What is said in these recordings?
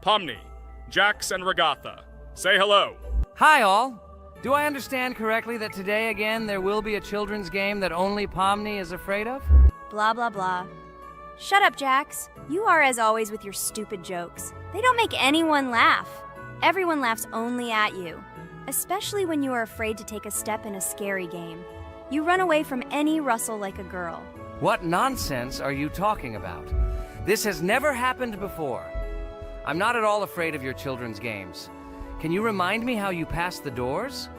Pomni, Jax, and Regatha. Say hello. Hi, all. Do I understand correctly that today again there will be a children's game that only Pomni is afraid of? Blah, blah, blah. Shut up, Jax. You are as always with your stupid jokes. They don't make anyone laugh. Everyone laughs only at you, especially when you are afraid to take a step in a scary game. You run away from any rustle like a girl. What nonsense are you talking about? This has never happened before. I'm not at all afraid of your children's games. Can you remind me how you passed the doors?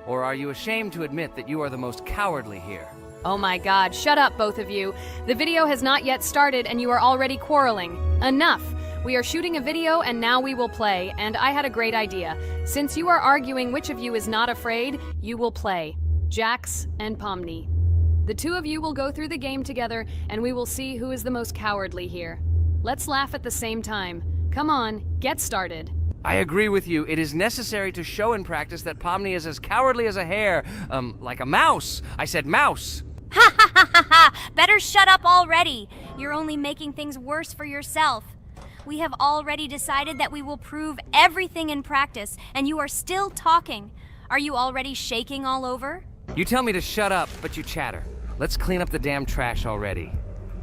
Or are you ashamed to admit that you are the most cowardly here? Oh my god, shut up, both of you. The video has not yet started and you are already quarreling. Enough! We are shooting a video and now we will play, and I had a great idea. Since you are arguing which of you is not afraid, you will play. Jax and Pomni. The two of you will go through the game together and we will see who is the most cowardly here. Let's laugh at the same time. Come on, get started. I agree with you. It is necessary to show in practice that Pomni is as cowardly as a hare. Like a mouse. I said mouse. Ha ha ha ha ha! Better shut up already. You're only making things worse for yourself. We have already decided that we will prove everything in practice, and you are still talking. Are you already shaking all over? You tell me to shut up, but you chatter. Let's clean up the damn trash already.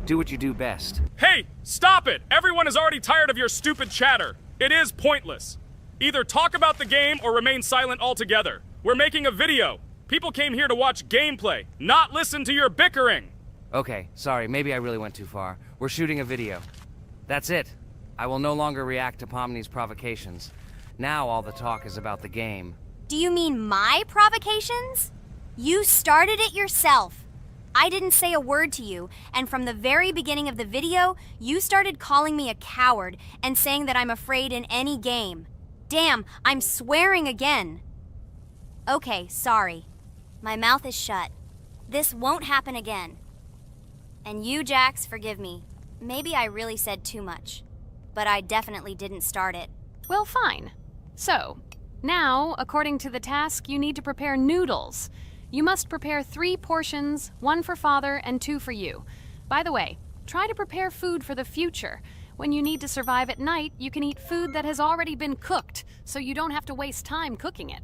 Do what you do best. Hey, stop it! Everyone is already tired of your stupid chatter. It is pointless. Either talk about the game or remain silent altogether. We're making a video. People came here to watch gameplay, not listen to your bickering. Okay, sorry, maybe I really went too far. We're shooting a video. That's it. I will no longer react to Pomni's provocations. Now all the talk is about the game. Do you mean my provocations? You started it yourself. I didn't say a word to you, and from the very beginning of the video, you started calling me a coward and saying that I'm afraid in any game. Damn, I'm swearing again. Okay, sorry. My mouth is shut. This won't happen again. And you, Jax, forgive me. Maybe I really said too much, but I definitely didn't start it. Well, fine. So, now, according to the task, you need to prepare noodles. You must prepare 3 portions, 1 for Father and 2 for you. By the way, try to prepare food for the future. When you need to survive at night, you can eat food that has already been cooked, so you don't have to waste time cooking it.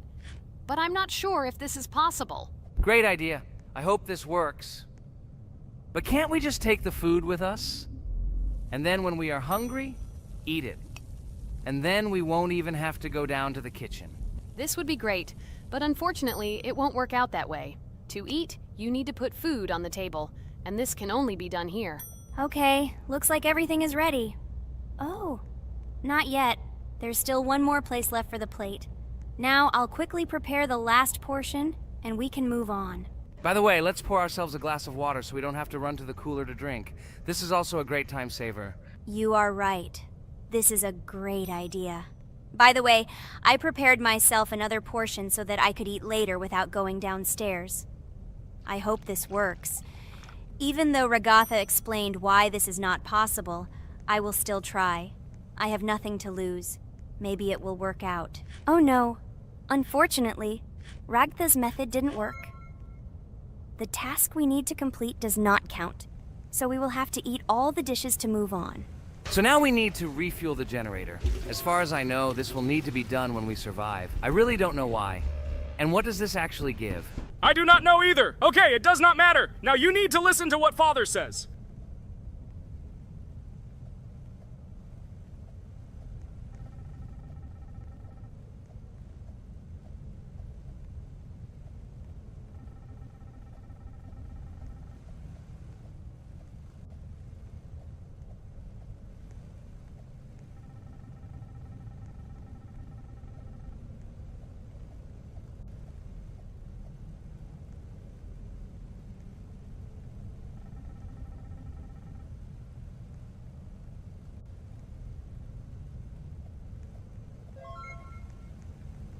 But I'm not sure if this is possible. Great idea. I hope this works. But can't we just take the food with us? And then when we are hungry, eat it. And then we won't even have to go down to the kitchen. This would be great, but unfortunately, it won't work out that way. To eat, you need to put food on the table, and this can only be done here. Okay, looks like everything is ready. Oh, not yet. There's still one more place left for the plate. Now I'll quickly prepare the last portion, and we can move on. By the way, let's pour ourselves a glass of water so we don't have to run to the cooler to drink. This is also a great time saver. You are right. This is a great idea. By the way, I prepared myself another portion so that I could eat later without going downstairs. I hope this works. Even though Regatha explained why this is not possible, I will still try. I have nothing to lose. Maybe it will work out. Oh no. Unfortunately, Ragatha's method didn't work. The task we need to complete does not count, so we will have to eat all the dishes to move on. So now we need to refuel the generator. As far as I know, this will need to be done when we survive. I really don't know why. And what does this actually give? I do not know either. Okay, it does not matter. Now you need to listen to what Father says.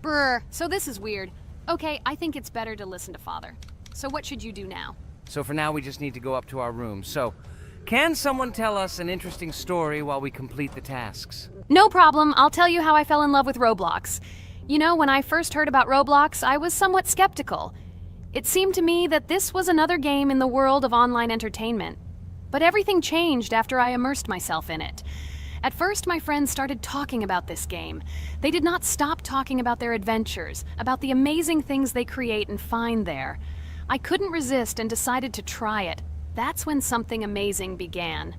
Brr, so this is weird. Okay, I think it's better to listen to Father. So what should you do now? So for now, we just need to go up to our room. So, can someone tell us an interesting story while we complete the tasks? No problem, I'll tell you how I fell in love with Roblox. You know, when I first heard about Roblox, I was somewhat skeptical. It seemed to me that this was another game in the world of online entertainment. But everything changed after I immersed myself in it. At first, my friends started talking about this game. They did not stop talking about their adventures, about the amazing things they create and find there. I couldn't resist and decided to try it. That's when something amazing began.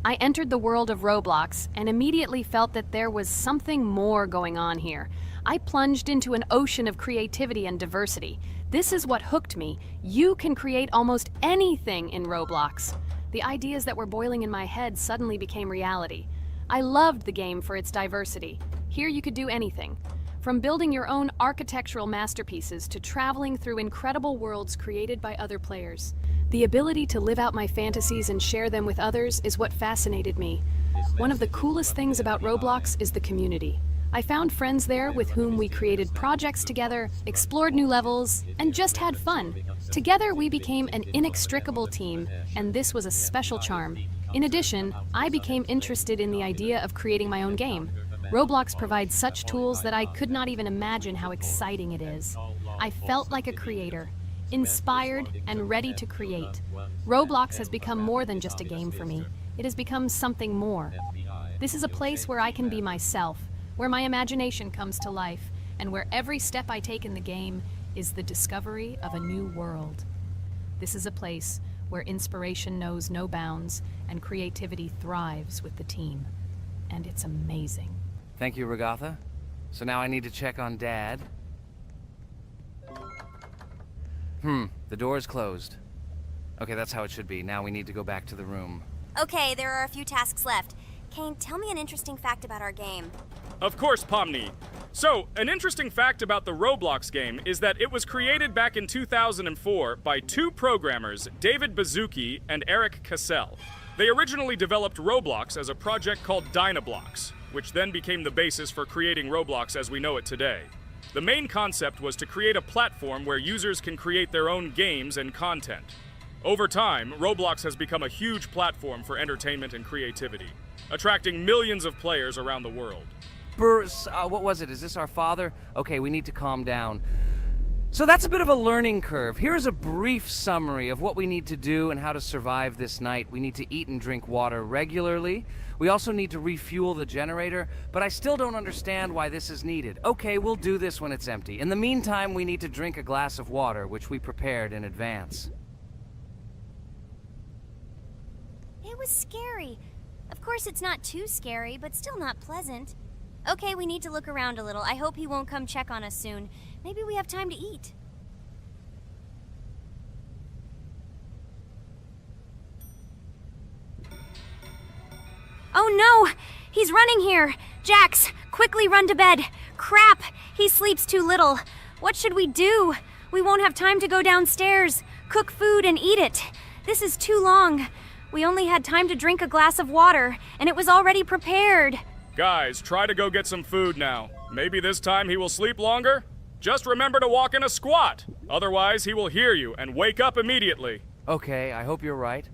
I entered the world of Roblox and immediately felt that there was something more going on here. I plunged into an ocean of creativity and diversity. This is what hooked me. You can create almost anything in Roblox. The ideas that were boiling in my head suddenly became reality. I loved the game for its diversity. Here you could do anything. From building your own architectural masterpieces to traveling through incredible worlds created by other players. The ability to live out my fantasies and share them with others is what fascinated me. One of the coolest things about Roblox is the community. I found friends there with whom we created projects together, explored new levels, and just had fun. Together we became an inextricable team, and this was a special charm. In addition, I became interested in the idea of creating my own game. Roblox provides such tools that I could not even imagine how exciting it is. I felt like a creator, inspired and ready to create. Roblox has become more than just a game for me. It has become something more. This is a place where I can be myself, where my imagination comes to life, and where every step I take in the game is the discovery of a new world. This is a place where inspiration knows no bounds and creativity thrives with the team. And it's amazing. Thank you, Regatha. So now I need to check on Dad. The door is closed. Okay, that's how it should be. Now we need to go back to the room. Okay, there are a few tasks left. Kane, tell me an interesting fact about our game. Of course, Pomni. So, an interesting fact about the Roblox game is that it was created back in 2004 by two programmers, David Baszucki and Eric Cassell. They originally developed Roblox as a project called Dynablox, which then became the basis for creating Roblox as we know it today. The main concept was to create a platform where users can create their own games and content. Over time, Roblox has become a huge platform for entertainment and creativity, attracting millions of players around the world. What was it? Is this our father? Okay, we need to calm down. So that's a bit of a learning curve. Here's a brief summary of what we need to do and how to survive this night. We need to eat and drink water regularly. We also need to refuel the generator, but I still don't understand why this is needed. Okay, we'll do this when it's empty. In the meantime, we need to drink a glass of water, which we prepared in advance. It was scary. Of course, it's not too scary, but still not pleasant. Okay, we need to look around a little. I hope he won't come check on us soon. Maybe we have time to eat. Oh no! He's running here! Jax, quickly run to bed! Crap! He sleeps too little. What should we do? We won't have time to go downstairs, cook food, and eat it. This is too long. We only had time to drink a glass of water, and it was already prepared. Guys, try to go get some food now. Maybe this time he will sleep longer? Just remember to walk in a squat. Otherwise, he will hear you and wake up immediately. Okay, I hope you're right.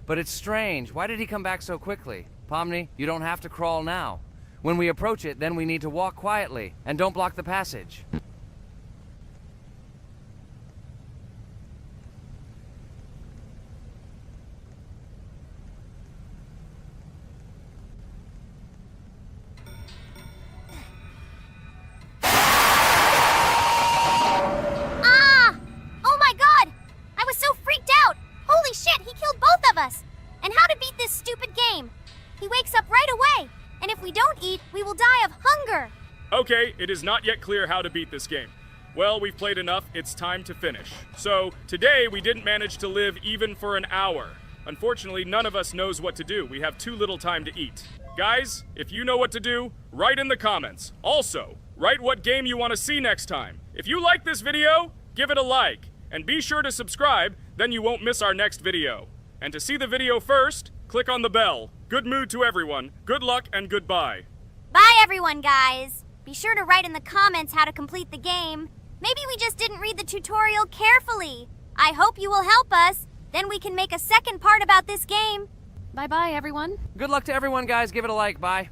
But it's strange. Why did he come back so quickly? Pomni, you don't have to crawl now. When we approach it, then we need to walk quietly. And don't block the passage. And how to beat this stupid game. He wakes up right away, and if we don't eat, we will die of hunger. Okay, it is not yet clear how to beat this game. Well, we've played enough, it's time to finish. So, today we didn't manage to live even for an hour. Unfortunately, none of us knows what to do. We have too little time to eat. Guys, if you know what to do, write in the comments. Also, write what game you want to see next time. If you like this video, give it a like. And be sure to subscribe, then you won't miss our next video. And to see the video first, click on the bell. Good mood to everyone. Good luck and goodbye. Bye everyone, guys. Be sure to write in the comments how to complete the game. Maybe we just didn't read the tutorial carefully. I hope you will help us. Then we can make a second part about this game. Bye-bye, everyone. Good luck to everyone, guys. Give it a like. Bye.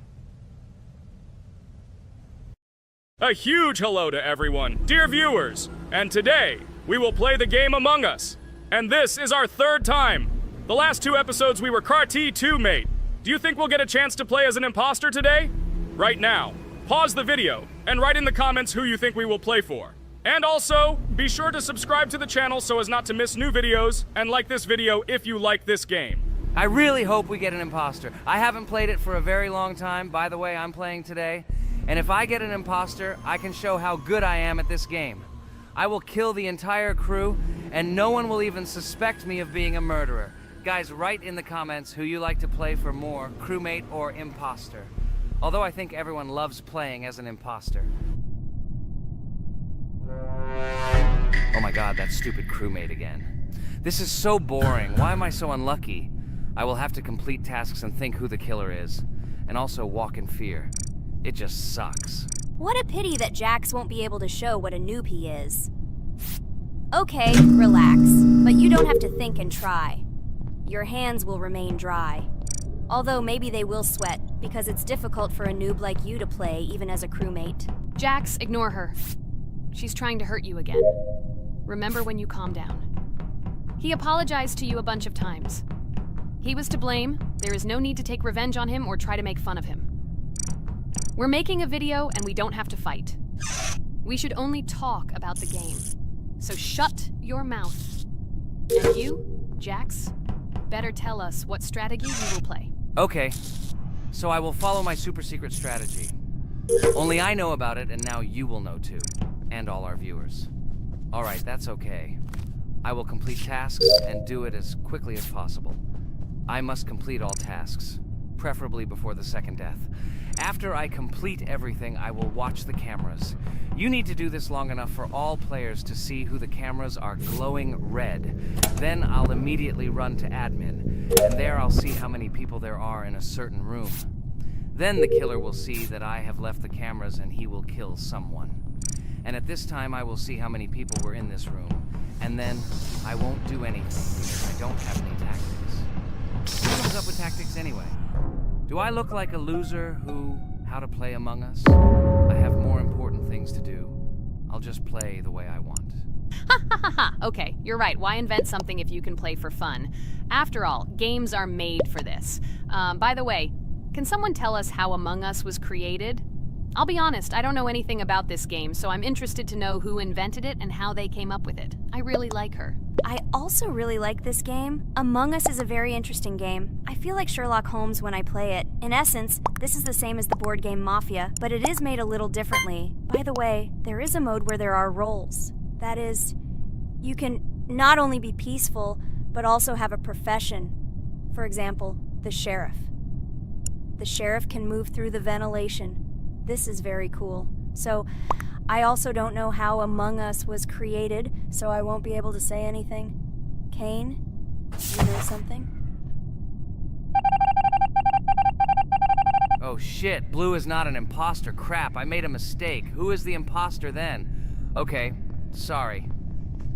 A huge hello to everyone, dear viewers. And today, we will play the game Among Us. And this is our third time. The last two episodes we were CAR-T 2 mate. Do you think we'll get a chance to play as an imposter today? Right now, pause the video and write in the comments who you think we will play for. And also, be sure to subscribe to the channel so as not to miss new videos, and like this video if you like this game. I really hope we get an imposter. I haven't played it for a very long time. By the way, I'm playing today. And if I get an imposter, I can show how good I am at this game. I will kill the entire crew, and no one will even suspect me of being a murderer. Guys, write in the comments who you like to play for more, crewmate or imposter. Although I think everyone loves playing as an imposter. Oh my god, that stupid crewmate again. This is so boring. Why am I so unlucky? I will have to complete tasks and think who the killer is, and also walk in fear. It just sucks. What a pity that Jax won't be able to show what a noob he is. Okay, relax, but you don't have to think and try. Your hands will remain dry. Although maybe they will sweat, because it's difficult for a noob like you to play even as a crewmate. Jax, ignore her. She's trying to hurt you again. Remember when you calm down. He apologized to you a bunch of times. He was to blame. There is no need to take revenge on him or try to make fun of him. We're making a video and we don't have to fight. We should only talk about the game. So shut your mouth. And you, Jax, better tell us what strategy you will play. Okay, so I will follow my super secret strategy. Only I know about it, and now you will know too. And all our viewers. Alright, that's okay. I will complete tasks and do it as quickly as possible. I must complete all tasks, preferably before the second death. After I complete everything, I will watch the cameras. You need to do this long enough for all players to see who the cameras are glowing red. Then I'll immediately run to admin, and there I'll see how many people there are in a certain room. Then the killer will see that I have left the cameras and he will kill someone. And at this time I will see how many people were in this room. And then I won't do anything because I don't have any tactics. Who comes up with tactics anyway? Do I look like a loser how to play Among Us? I have more important things to do. I'll just play the way I want. Ha ha ha ha! Okay, you're right. Why invent something if you can play for fun? After all, games are made for this. By the way, can someone tell us how Among Us was created? I'll be honest, I don't know anything about this game, so I'm interested to know who invented it and how they came up with it. I really like her. I also really like this game. Among Us is a very interesting game. I feel like Sherlock Holmes when I play it. In essence, this is the same as the board game Mafia, but it is made a little differently. By the way, there is a mode where there are roles. That is, you can not only be peaceful, but also have a profession. For example, the sheriff. The sheriff can move through the ventilation. This is very cool. So, I also don't know how Among Us was created, so I won't be able to say anything. Kane, you know something? Oh shit, Blue is not an imposter. Crap, I made a mistake. Who is the imposter then? Okay, sorry.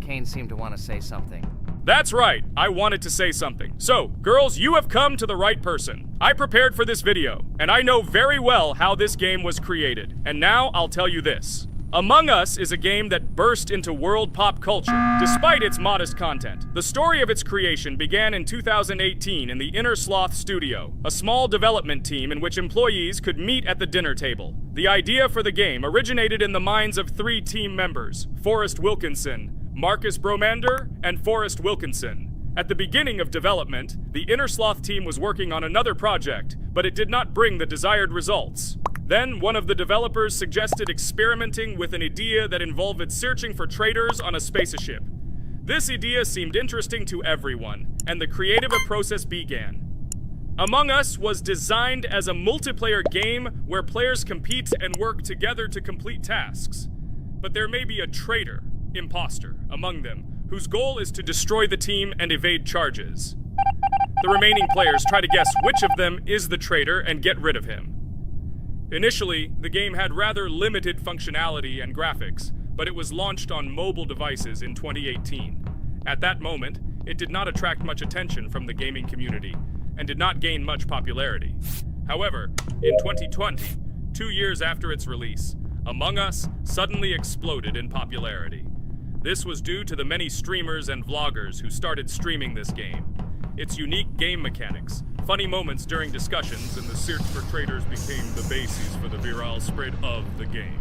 Kane seemed to want to say something. That's right, I wanted to say something. So, girls, you have come to the right person. I prepared for this video, and I know very well how this game was created. And now I'll tell you this. Among Us is a game that burst into world pop culture, despite its modest content. The story of its creation began in 2018 in the Inner Sloth Studio, a small development team in which employees could meet at the dinner table. The idea for the game originated in the minds of 3 team members, Forrest Wilkinson, Marcus Bromander, and Forrest Wilkinson. At the beginning of development, the Inner Sloth team was working on another project, but it did not bring the desired results. Then, one of the developers suggested experimenting with an idea that involved searching for traitors on a spaceship. This idea seemed interesting to everyone, and the creative process began. Among Us was designed as a multiplayer game where players compete and work together to complete tasks. But there may be a traitor, imposter, among them, whose goal is to destroy the team and evade charges. The remaining players try to guess which of them is the traitor and get rid of him. Initially, the game had rather limited functionality and graphics, but it was launched on mobile devices in 2018. At that moment, it did not attract much attention from the gaming community, and did not gain much popularity. However, in 2020, 2 years after its release, Among Us suddenly exploded in popularity. This was due to the many streamers and vloggers who started streaming this game. Its unique game mechanics, funny moments during discussions, and the search for traitors became the basis for the viral spread of the game.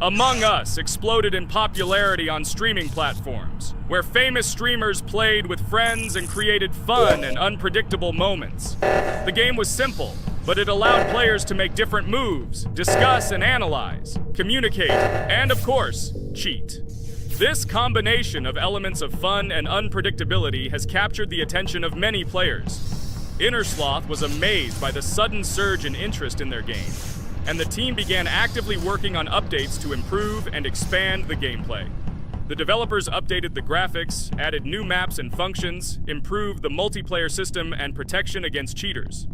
Among Us exploded in popularity on streaming platforms, where famous streamers played with friends and created fun and unpredictable moments. The game was simple, but it allowed players to make different moves, discuss and analyze, communicate, and of course, cheat. This combination of elements of fun and unpredictability has captured the attention of many players. Innersloth was amazed by the sudden surge in interest in their game, and the team began actively working on updates to improve and expand the gameplay. The developers updated the graphics, added new maps and functions, improved the multiplayer system and protection against cheaters.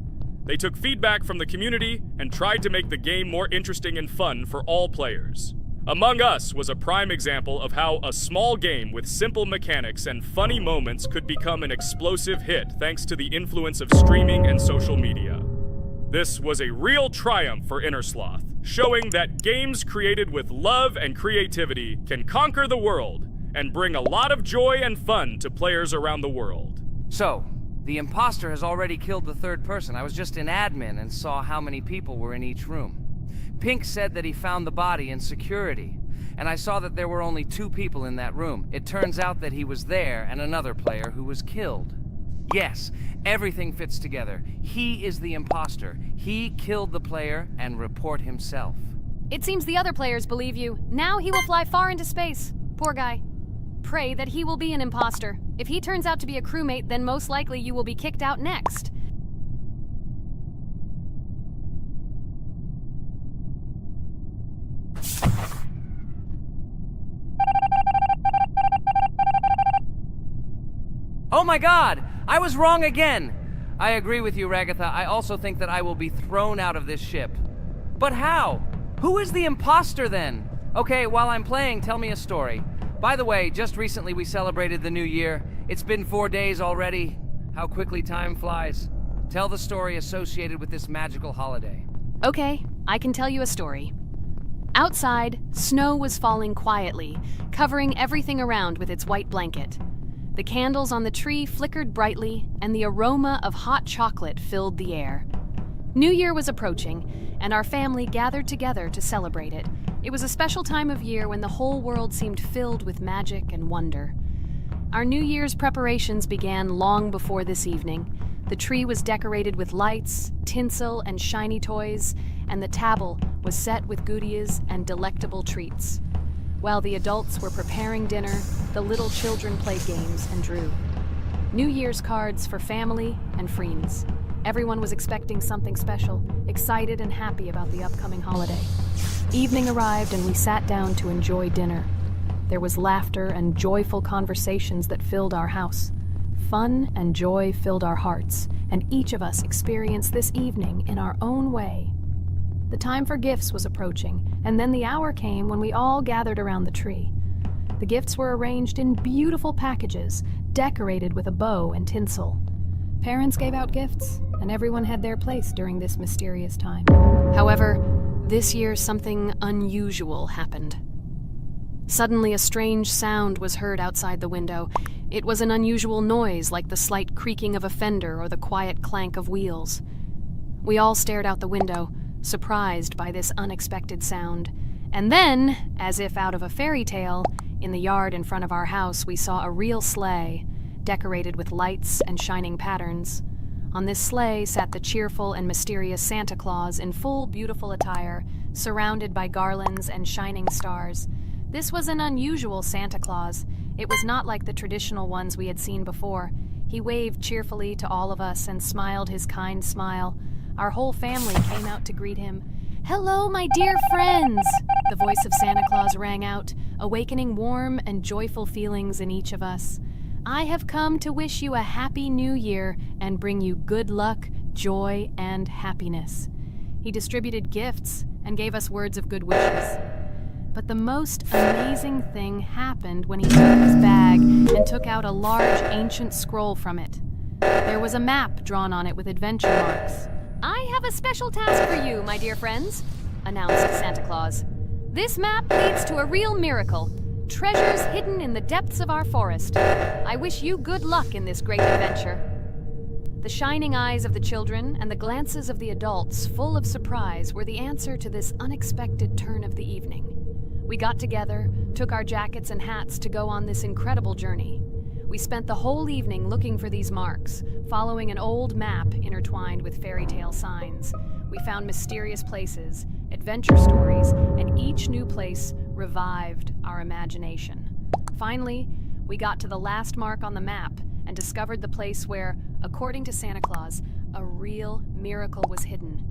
They took feedback from the community and tried to make the game more interesting and fun for all players. Among Us was a prime example of how a small game with simple mechanics and funny moments could become an explosive hit thanks to the influence of streaming and social media. This was a real triumph for Innersloth, showing that games created with love and creativity can conquer the world and bring a lot of joy and fun to players around the world. So, the imposter has already killed the third person. I was just in admin and saw how many people were in each room. Pink said that he found the body in security, and I saw that there were only 2 people in that room. It turns out that he was there and another player who was killed. Yes, everything fits together. He is the imposter. He killed the player and report himself. It seems the other players believe you. Now he will fly far into space. Poor guy. Pray that he will be an imposter. If he turns out to be a crewmate, then most likely you will be kicked out next. Oh my god! I was wrong again! I agree with you, Ragatha. I also think that I will be thrown out of this ship. But how? Who is the imposter then? Okay, while I'm playing, tell me a story. By the way, just recently we celebrated the new year. It's been 4 days already. How quickly time flies. Tell the story associated with this magical holiday. Okay, I can tell you a story. Outside, snow was falling quietly, covering everything around with its white blanket. The candles on the tree flickered brightly, and the aroma of hot chocolate filled the air. New Year was approaching, and our family gathered together to celebrate it. It was a special time of year when the whole world seemed filled with magic and wonder. Our New Year's preparations began long before this evening. The tree was decorated with lights, tinsel, and shiny toys, and the table was set with goodies and delectable treats. While the adults were preparing dinner, the little children played games and drew. New Year's cards for family and friends. Everyone was expecting something special, excited and happy about the upcoming holiday. Evening arrived and we sat down to enjoy dinner. There was laughter and joyful conversations that filled our house. Fun and joy filled our hearts, and each of us experienced this evening in our own way. The time for gifts was approaching, and then the hour came when we all gathered around the tree. The gifts were arranged in beautiful packages, decorated with a bow and tinsel. Parents gave out gifts, and everyone had their place during this mysterious time. However, this year something unusual happened. Suddenly a strange sound was heard outside the window. It was an unusual noise, like the slight creaking of a fender or the quiet clank of wheels. We all stared out the window, surprised by this unexpected sound. And then, as if out of a fairy tale, in the yard in front of our house we saw a real sleigh, decorated with lights and shining patterns. On this sleigh sat the cheerful and mysterious Santa Claus in full beautiful attire, surrounded by garlands and shining stars. This was an unusual Santa Claus. It was not like the traditional ones we had seen before. He waved cheerfully to all of us and smiled his kind smile. Our whole family came out to greet him. "Hello, my dear friends!" The voice of Santa Claus rang out, awakening warm and joyful feelings in each of us. "I have come to wish you a happy new year and bring you good luck, joy, and happiness." He distributed gifts and gave us words of good wishes. But the most amazing thing happened when he took his bag and took out a large ancient scroll from it. There was a map drawn on it with adventure marks. "I have a special task for you, my dear friends," announced Santa Claus. "This map leads to a real miracle. Treasures hidden in the depths of our forest. I wish you good luck in this great adventure." The shining eyes of the children and the glances of the adults, full of surprise, were the answer to this unexpected turn of the evening. We got together, took our jackets and hats to go on this incredible journey. We spent the whole evening looking for these marks, following an old map intertwined with fairy tale signs. We found mysterious places, adventure stories, and each new place revived our imagination. Finally, we got to the last mark on the map and discovered the place where, according to Santa Claus, a real miracle was hidden.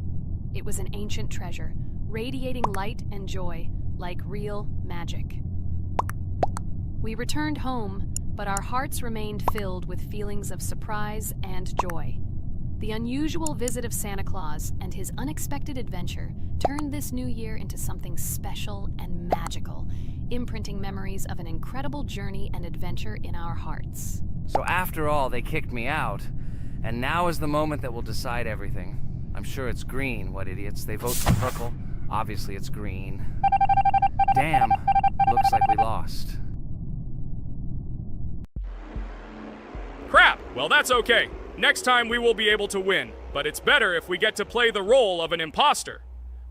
It was an ancient treasure, radiating light and joy like real magic. We returned home, but our hearts remained filled with feelings of surprise and joy. The unusual visit of Santa Claus and his unexpected adventure turned this new year into something special and magical, imprinting memories of an incredible journey and adventure in our hearts. So after all, they kicked me out, and now is the moment that will decide everything. I'm sure it's green, what idiots. They vote for purple. Obviously it's green. Damn, looks like we lost. Crap! Well, that's okay. Next time we will be able to win, but it's better if we get to play the role of an imposter.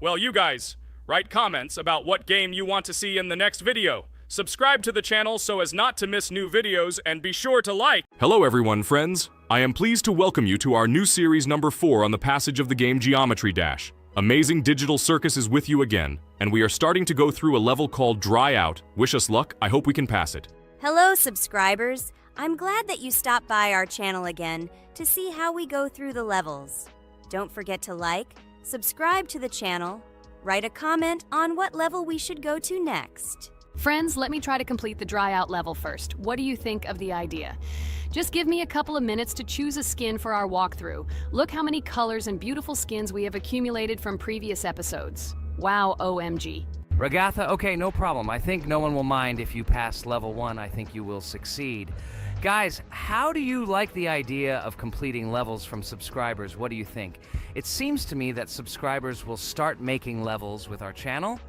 Well, you guys, write comments about what game you want to see in the next video. Subscribe to the channel so as not to miss new videos, and be sure to like. Hello everyone, friends. I am pleased to welcome you to our new series number 4 on the passage of the game Geometry Dash. Amazing Digital Circus is with you again, and we are starting to go through a level called Dry Out. Wish us luck, I hope we can pass it. Hello, subscribers. I'm glad that you stopped by our channel again to see how we go through the levels. Don't forget to like, subscribe to the channel, write a comment on what level we should go to next. Friends, let me try to complete the dry out level first. What do you think of the idea? Just give me a couple of minutes to choose a skin for our walkthrough. Look how many colors and beautiful skins we have accumulated from previous episodes. Wow, OMG. Ragatha, okay, no problem. I think no one will mind if you pass level 1. I think you will succeed. Guys, how do you like the idea of completing levels from subscribers? What do you think? It seems to me that subscribers will start making levels with our channel,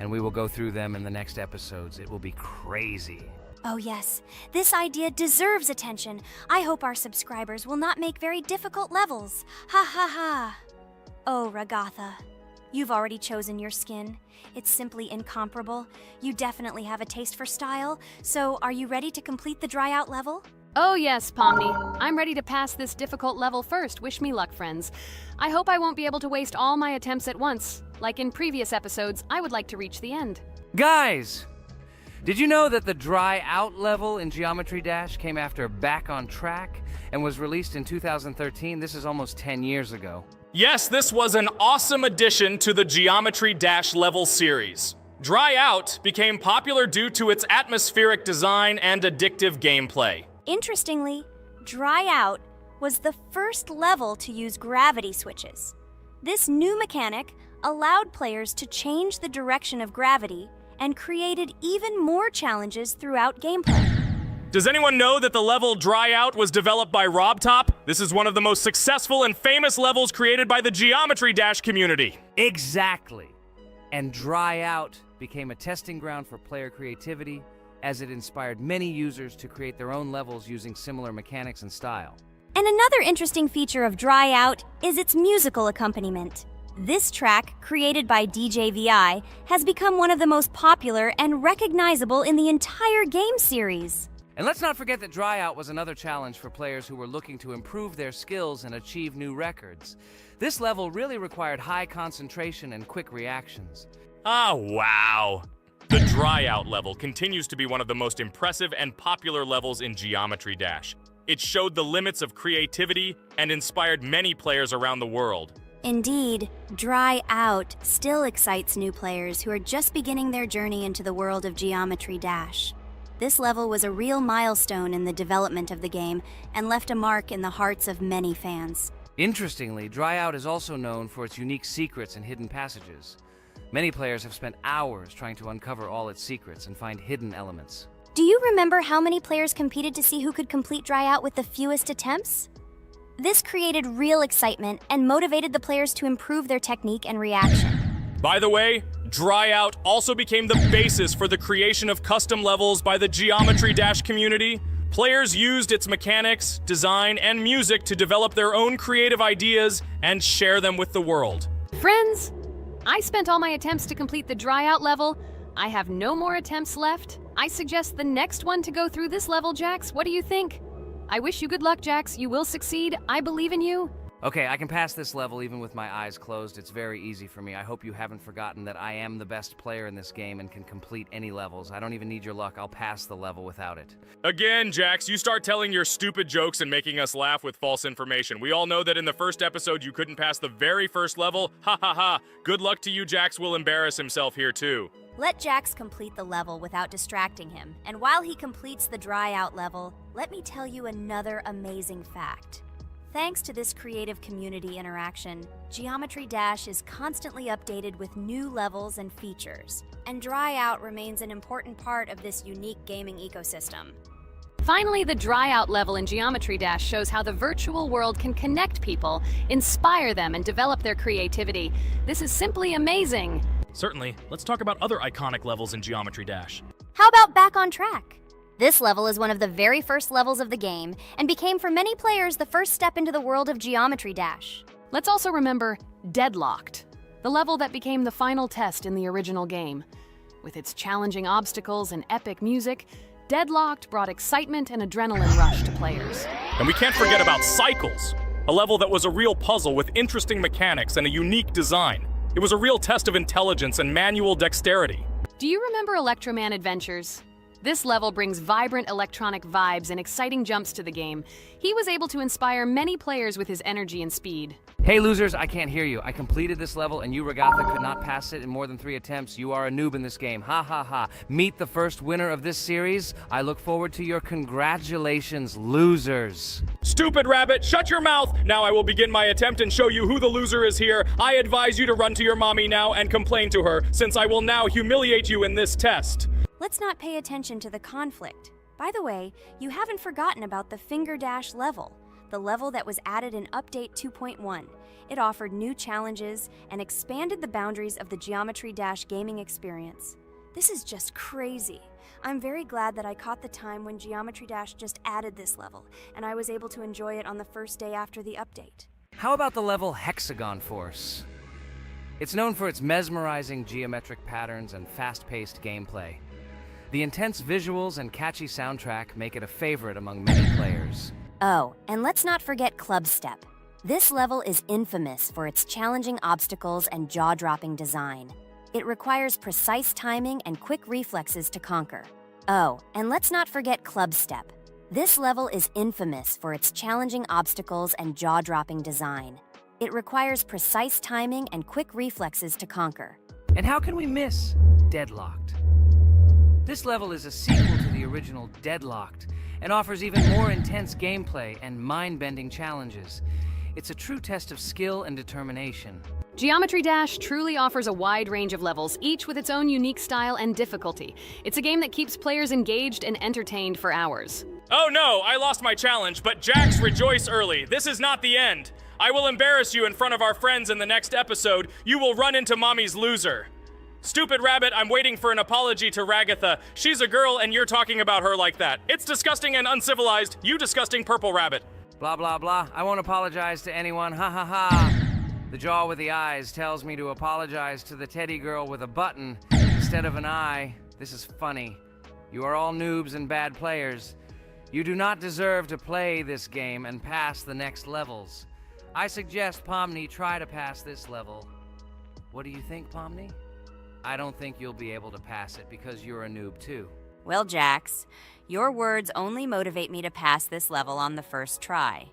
and we will go through them in the next episodes. It will be crazy. Oh yes, this idea deserves attention. I hope our subscribers will not make very difficult levels. Ha ha ha. Oh, Ragatha, you've already chosen your skin. It's simply incomparable. You definitely have a taste for style. So, are you ready to complete the dry out level? Oh yes, Pomni. I'm ready to pass this difficult level first. Wish me luck, friends. I hope I won't be able to waste all my attempts at once. Like in previous episodes, I would like to reach the end. Guys! Did you know that the Dry Out level in Geometry Dash came after Back on Track and was released in 2013? This is almost 10 years ago. Yes, this was an awesome addition to the Geometry Dash level series. Dry Out became popular due to its atmospheric design and addictive gameplay. Interestingly, Dry Out was the first level to use gravity switches. This new mechanic allowed players to change the direction of gravity and created even more challenges throughout gameplay. Does anyone know that the level Dry Out was developed by RobTop? This is one of the most successful and famous levels created by the Geometry Dash community. Exactly. And Dry Out became a testing ground for player creativity, as it inspired many users to create their own levels using similar mechanics and style. And another interesting feature of Dry Out is its musical accompaniment. This track, created by DJ VI, has become one of the most popular and recognizable in the entire game series. And let's not forget that Dry Out was another challenge for players who were looking to improve their skills and achieve new records. This level really required high concentration and quick reactions. Ah, wow. The Dry Out level continues to be one of the most impressive and popular levels in Geometry Dash. It showed the limits of creativity and inspired many players around the world. Indeed, Dry Out still excites new players who are just beginning their journey into the world of Geometry Dash. This level was a real milestone in the development of the game and left a mark in the hearts of many fans. Interestingly, Dry Out is also known for its unique secrets and hidden passages. Many players have spent hours trying to uncover all its secrets and find hidden elements. Do you remember how many players competed to see who could complete Dry Out with the fewest attempts? This created real excitement and motivated the players to improve their technique and reaction. By the way, Dry Out also became the basis for the creation of custom levels by the Geometry Dash community. Players used its mechanics, design, and music to develop their own creative ideas and share them with the world. Friends, I spent all my attempts to complete the dry out level. I have no more attempts left. I suggest the next one to go through this level, Jax. What do you think? I wish you good luck, Jax. You will succeed. I believe in you. Okay, I can pass this level even with my eyes closed. It's very easy for me. I hope you haven't forgotten that I am the best player in this game and can complete any levels. I don't even need your luck. I'll pass the level without it. Again, Jax, you start telling your stupid jokes and making us laugh with false information. We all know that in the first episode you couldn't pass the very first level. Ha ha ha. Good luck to you, Jax will embarrass himself here too. Let Jax complete the level without distracting him. And while he completes the dry out level, let me tell you another amazing fact. Thanks to this creative community interaction, Geometry Dash is constantly updated with new levels and features, and Dry Out remains an important part of this unique gaming ecosystem. Finally, the dry out level in Geometry Dash shows how the virtual world can connect people, inspire them, and develop their creativity. This is simply amazing. Certainly. Let's talk about other iconic levels in Geometry Dash. How about Back on Track? This level is one of the very first levels of the game, and became for many players the first step into the world of Geometry Dash. Let's also remember Deadlocked, the level that became the final test in the original game. With its challenging obstacles and epic music, Deadlocked brought excitement and adrenaline rush to players. And we can't forget about Cycles, a level that was a real puzzle with interesting mechanics and a unique design. It was a real test of intelligence and manual dexterity. Do you remember Electroman Adventures? This level brings vibrant electronic vibes and exciting jumps to the game. He was able to inspire many players with his energy and speed. Hey losers, I can't hear you. I completed this level and you, Regatha, could not pass it in more than 3 attempts. You are a noob in this game. Ha ha ha. Meet the first winner of this series. I look forward to your congratulations, losers. Stupid rabbit, shut your mouth! Now I will begin my attempt and show you who the loser is here. I advise you to run to your mommy now and complain to her, since I will now humiliate you in this test. Let's not pay attention to the conflict. By the way, you haven't forgotten about the Finger Dash level, the level that was added in Update 2.1. It offered new challenges and expanded the boundaries of the Geometry Dash gaming experience. This is just crazy. I'm very glad that I caught the time when Geometry Dash just added this level, and I was able to enjoy it on the first day after the update. How about the level Hexagon Force? It's known for its mesmerizing geometric patterns and fast-paced gameplay. The intense visuals and catchy soundtrack make it a favorite among many players. Oh, and let's not forget Club Step. This level is infamous for its challenging obstacles and jaw-dropping design. It requires precise timing and quick reflexes to conquer. Oh, and let's not forget Club Step. This level is infamous for its challenging obstacles and jaw-dropping design. It requires precise timing and quick reflexes to conquer. And how can we miss Deadlocked? This level is a sequel to the original Deadlocked and offers even more intense gameplay and mind-bending challenges. It's a true test of skill and determination. Geometry Dash truly offers a wide range of levels, each with its own unique style and difficulty. It's a game that keeps players engaged and entertained for hours. Oh no, I lost my challenge, but Jax, rejoice early. This is not the end. I will embarrass you in front of our friends in the next episode. You will run into Mommy's loser. Stupid rabbit, I'm waiting for an apology to Ragatha. She's a girl and you're talking about her like that. It's disgusting and uncivilized, you disgusting purple rabbit. Blah, blah, blah. I won't apologize to anyone. Ha ha ha. The jaw with the eyes tells me to apologize to the teddy girl with a button instead of an eye. This is funny. You are all noobs and bad players. You do not deserve to play this game and pass the next levels. I suggest Pomni try to pass this level. What do you think, Pomni? I don't think you'll be able to pass it because you're a noob too. Well, Jax, your words only motivate me to pass this level on the first try,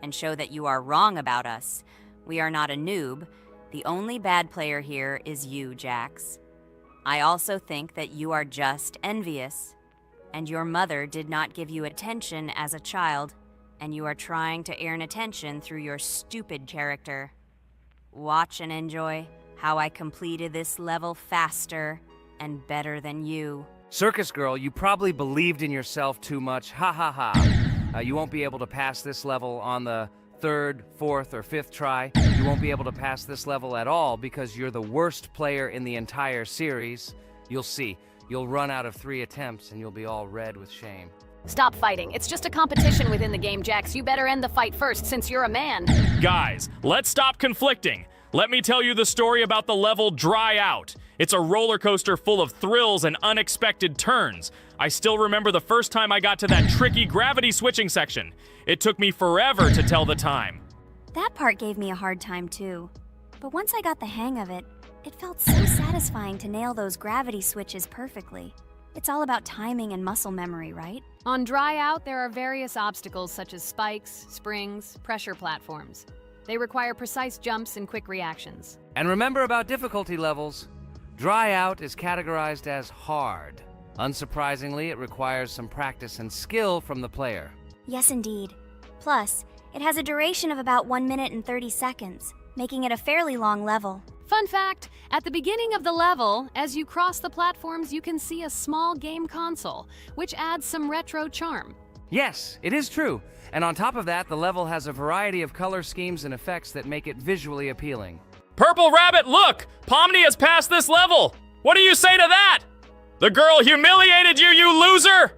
and show that you are wrong about us. We are not a noob. The only bad player here is you, Jax. I also think that you are just envious, and your mother did not give you attention as a child, and you are trying to earn attention through your stupid character. Watch and enjoy how I completed this level faster and better than you. Circus girl, you probably believed in yourself too much. Ha ha ha. You won't be able to pass this level on the 3rd, 4th, or 5th try. You won't be able to pass this level at all because you're the worst player in the entire series. You'll see. You'll run out of 3 attempts and you'll be all red with shame. Stop fighting. It's just a competition within the game, Jax. You better end the fight first since you're a man. Guys, let's stop conflicting. Let me tell you the story about the level Dry Out. It's a roller coaster full of thrills and unexpected turns. I still remember the first time I got to that tricky gravity switching section. It took me forever to tell the time. That part gave me a hard time too. But once I got the hang of it, it felt so satisfying to nail those gravity switches perfectly. It's all about timing and muscle memory, right? On Dry Out, there are various obstacles such as spikes, springs, pressure platforms. They require precise jumps and quick reactions. And remember about difficulty levels. Dry Out is categorized as hard. Unsurprisingly, it requires some practice and skill from the player. Yes, indeed. Plus, it has a duration of about 1 minute and 30 seconds, making it a fairly long level. Fun fact, at the beginning of the level, as you cross the platforms, you can see a small game console, which adds some retro charm. Yes, it is true. And on top of that, the level has a variety of color schemes and effects that make it visually appealing. Purple Rabbit, look! Pomni has passed this level! What do you say to that? The girl humiliated you, you loser!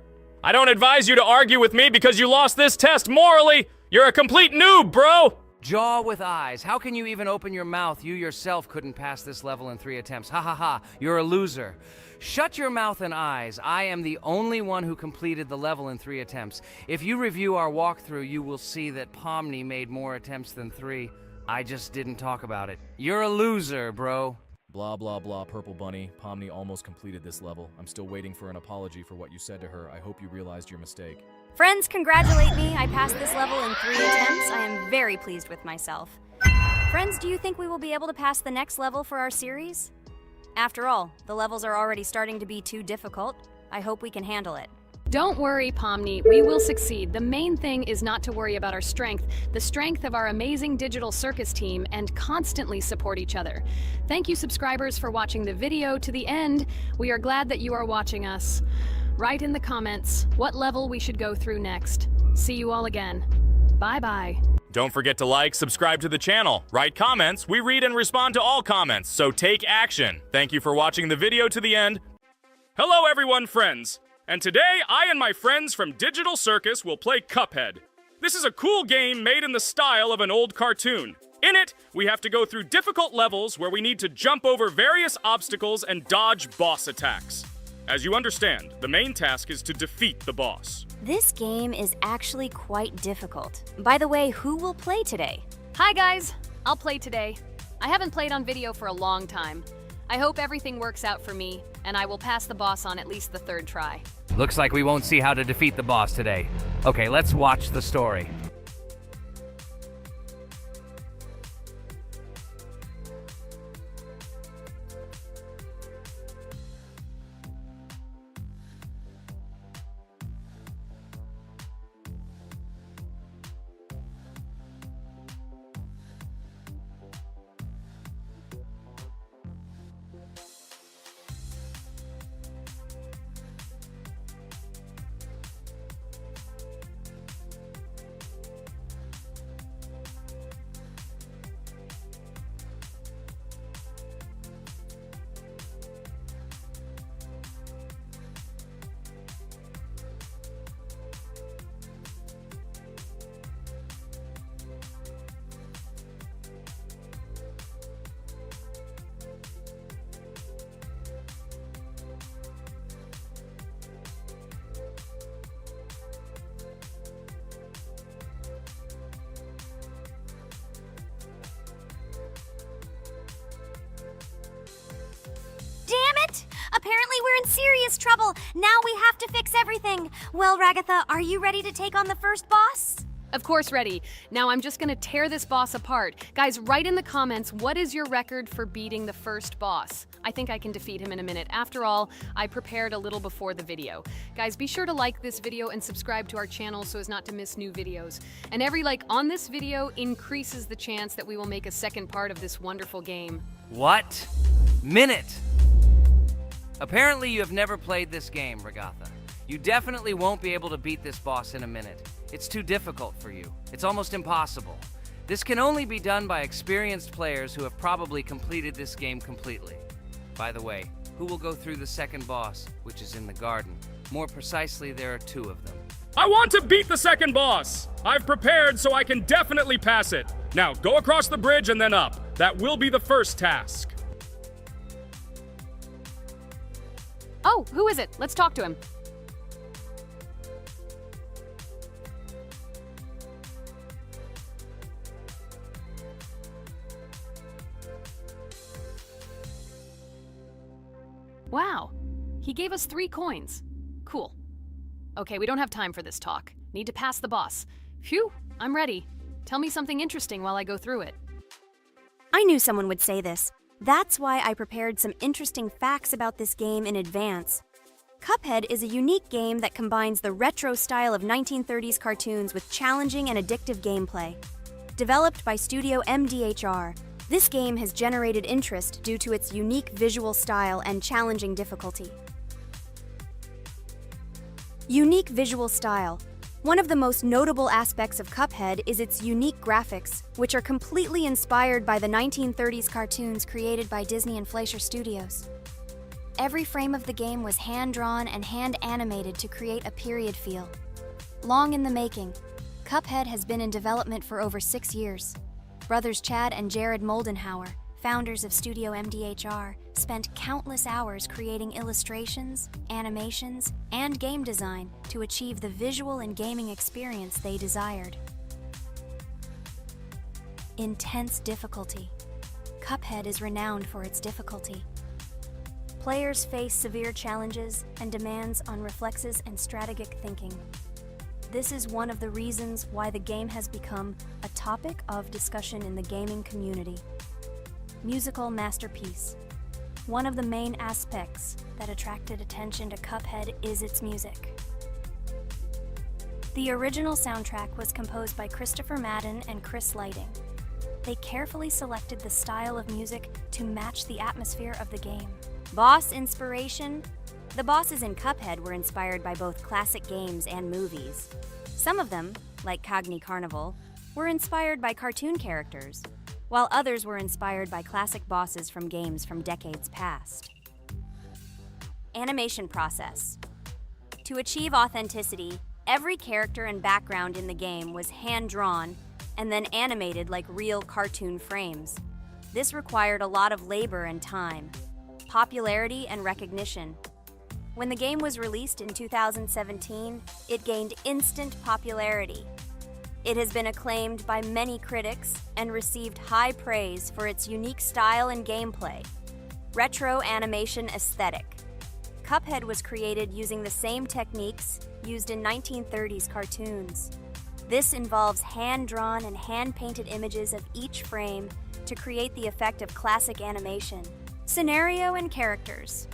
I don't advise you to argue with me because you lost this test morally. You're a complete noob, bro! Jaw with eyes. How can you even open your mouth? You yourself couldn't pass this level in 3 attempts. Ha ha ha. You're a loser. Shut your mouth and eyes. I am the only one who completed the level in 3 attempts. If you review our walkthrough, you will see that Pomni made more attempts than 3. I just didn't talk about it. You're a loser, bro. Blah, blah, blah, Purple Bunny. Pomni almost completed this level. I'm still waiting for an apology for what you said to her. I hope you realized your mistake. Friends, congratulate me. I passed this level in 3 attempts. I am very pleased with myself. Friends, do you think we will be able to pass the next level for our series? After all, the levels are already starting to be too difficult. I hope we can handle it. Don't worry, Pomni. We will succeed. The main thing is not to worry about our strength, the strength of our amazing digital circus team, and constantly support each other. Thank you, subscribers, for watching the video to the end. We are glad that you are watching us. Write in the comments what level we should go through next. See you all again. Bye-bye. Don't forget to like, subscribe to the channel, write comments. We read and respond to all comments, so take action. Thank you for watching the video to the end. Hello everyone, friends. And today, I and my friends from Digital Circus will play Cuphead. This is a cool game made in the style of an old cartoon. In it, we have to go through difficult levels where we need to jump over various obstacles and dodge boss attacks. As you understand, the main task is to defeat the boss. This game is actually quite difficult. By the way, who will play today? Hi guys, I'll play today. I haven't played on video for a long time. I hope everything works out for me, and I will pass the boss on at least the 3rd try. Looks like we won't see how to defeat the boss today. Okay, let's watch the story. Apparently we're in serious trouble. Now we have to fix everything. Well, Ragatha, are you ready to take on the first boss? Of course ready. Now I'm just gonna tear this boss apart. Guys, write in the comments, what is your record for beating the first boss? I think I can defeat him in a minute. After all, I prepared a little before the video. Guys, be sure to like this video and subscribe to our channel so as not to miss new videos. And every like on this video increases the chance that we will make a second part of this wonderful game. What? Minute! Apparently you have never played this game, Ragatha. You definitely won't be able to beat this boss in a minute. It's too difficult for you. It's almost impossible. This can only be done by experienced players who have probably completed this game completely. By the way, who will go through the second boss, which is in the garden? More precisely, there are 2 of them. I want to beat the second boss. I've prepared so I can definitely pass it. Now, go across the bridge and then up. That will be the first task. Oh, who is it? Let's talk to him. Wow, he gave us 3 coins. Cool. Okay, we don't have time for this talk. Need to pass the boss. Phew, I'm ready. Tell me something interesting while I go through it. I knew someone would say this. That's why I prepared some interesting facts about this game in advance. Cuphead is a unique game that combines the retro style of 1930s cartoons with challenging and addictive gameplay. Developed by Studio MDHR, this game has generated interest due to its unique visual style and challenging difficulty. Unique visual style. One of the most notable aspects of Cuphead is its unique graphics, which are completely inspired by the 1930s cartoons created by Disney and Fleischer Studios. Every frame of the game was hand-drawn and hand-animated to create a period feel. Long in the making, Cuphead has been in development for over 6 years. Brothers Chad and Jared Moldenhauer, founders of Studio MDHR, spent countless hours creating illustrations, animations, and game design to achieve the visual and gaming experience they desired. Intense difficulty. Cuphead is renowned for its difficulty. Players face severe challenges and demands on reflexes and strategic thinking. This is one of the reasons why the game has become a topic of discussion in the gaming community. Musical masterpiece. One of the main aspects that attracted attention to Cuphead is its music. The original soundtrack was composed by Christopher Madden and Chris Lighting. They carefully selected the style of music to match the atmosphere of the game. Boss inspiration. The bosses in Cuphead were inspired by both classic games and movies. Some of them, like Cogni Carnival, were inspired by cartoon characters, while others were inspired by classic bosses from games from decades past. Animation process. To achieve authenticity, every character and background in the game was hand-drawn and then animated like real cartoon frames. This required a lot of labor and time. Popularity and recognition. When the game was released in 2017, it gained instant popularity. It has been acclaimed by many critics and received high praise for its unique style and gameplay. Retro animation aesthetic. Cuphead was created using the same techniques used in 1930s cartoons. This involves hand-drawn and hand-painted images of each frame to create the effect of classic animation. Scenario and characters.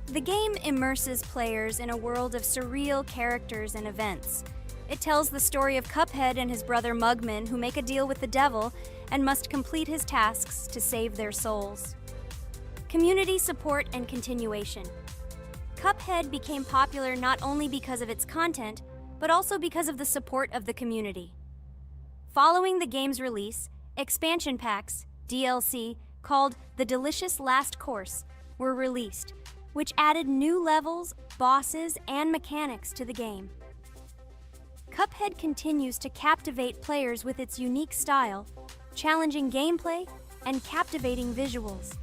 The game immerses players in a world of surreal characters and events. It tells the story of Cuphead and his brother Mugman, who make a deal with the devil and must complete his tasks to save their souls. Community support and continuation. Cuphead became popular not only because of its content, but also because of the support of the community. Following the game's release, expansion packs, DLC, called The Delicious Last Course, were released, which added new levels, bosses, and mechanics to the game. Cuphead continues to captivate players with its unique style, challenging gameplay, and captivating visuals.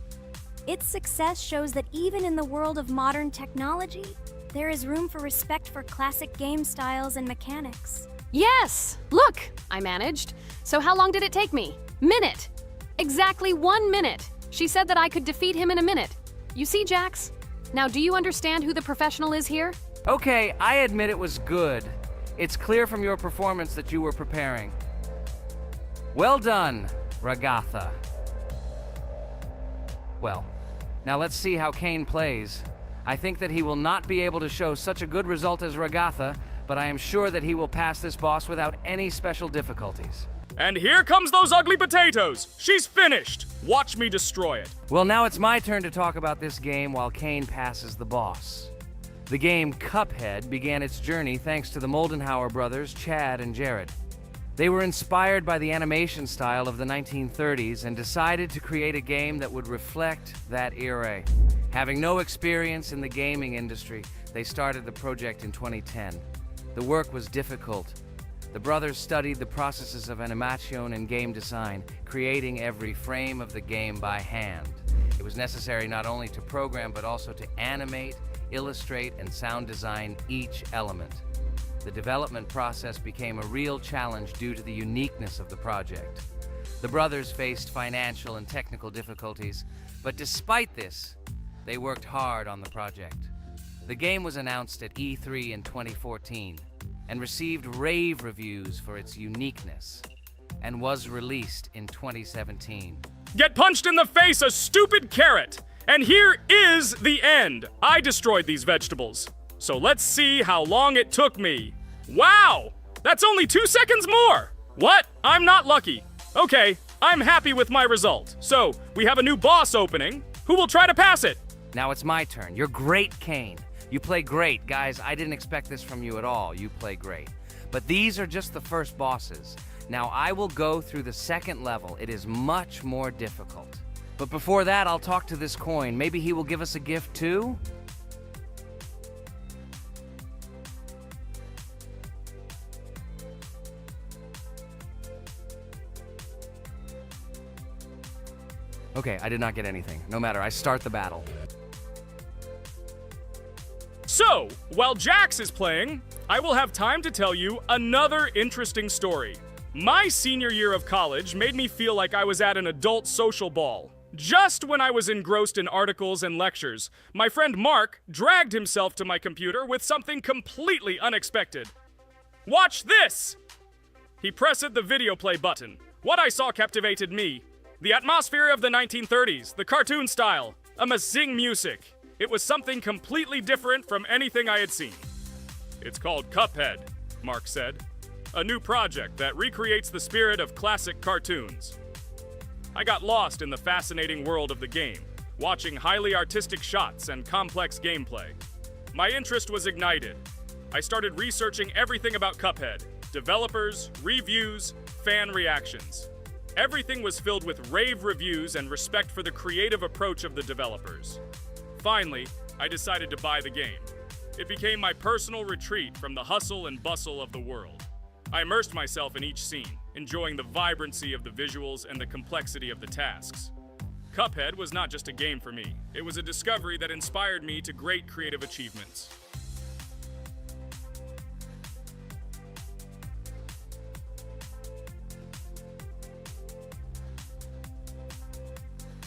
Its success shows that even in the world of modern technology, there is room for respect for classic game styles and mechanics. Yes! Look! I managed. So how long did it take me? Minute! Exactly 1 minute! She said that I could defeat him in a minute. You see, Jax? Now, do you understand who the professional is here? Okay, I admit it was good. It's clear from your performance that you were preparing. Well done, Ragatha. Well, now let's see how Kane plays. I think that he will not be able to show such a good result as Ragatha, but I am sure that he will pass this boss without any special difficulties. And here comes those ugly potatoes! She's finished! Watch me destroy it. Well, now it's my turn to talk about this game while Kane passes the boss. The game Cuphead began its journey thanks to the Moldenhauer brothers, Chad and Jared. They were inspired by the animation style of the 1930s and decided to create a game that would reflect that era. Having no experience in the gaming industry, they started the project in 2010. The work was difficult. The brothers studied the processes of animation and game design, creating every frame of the game by hand. It was necessary not only to program, but also to animate, illustrate, and sound design each element. The development process became a real challenge due to the uniqueness of the project. The brothers faced financial and technical difficulties, but despite this, they worked hard on the project. The game was announced at E3 in 2014 and received rave reviews for its uniqueness, and was released in 2017. Get punched in the face, a stupid carrot! And here is the end. I destroyed these vegetables. So let's see how long it took me. Wow! That's only 2 seconds more! What? I'm not lucky. Okay, I'm happy with my result. So, we have a new boss opening. Who will try to pass it? Now it's my turn. You're great, Kane. You play great. Guys, I didn't expect this from you at all. You play great. But these are just the first bosses. Now I will go through the second level. It is much more difficult. But before that, I'll talk to this coin. Maybe he will give us a gift too? Okay, I did not get anything. No matter, I start the battle. So, while Jax is playing, I will have time to tell you another interesting story. My senior year of college made me feel like I was at an adult social ball. Just when I was engrossed in articles and lectures, my friend Mark dragged himself to my computer with something completely unexpected. Watch this! He pressed the video play button. What I saw captivated me. The atmosphere of the 1930s, the cartoon style, amazing music. It was something completely different from anything I had seen. It's called Cuphead, Mark said. A new project that recreates the spirit of classic cartoons. I got lost in the fascinating world of the game, watching highly artistic shots and complex gameplay. My interest was ignited. I started researching everything about Cuphead, developers, reviews, fan reactions. Everything was filled with rave reviews and respect for the creative approach of the developers. Finally, I decided to buy the game. It became my personal retreat from the hustle and bustle of the world. I immersed myself in each scene, enjoying the vibrancy of the visuals and the complexity of the tasks. Cuphead was not just a game for me. It was a discovery that inspired me to great creative achievements.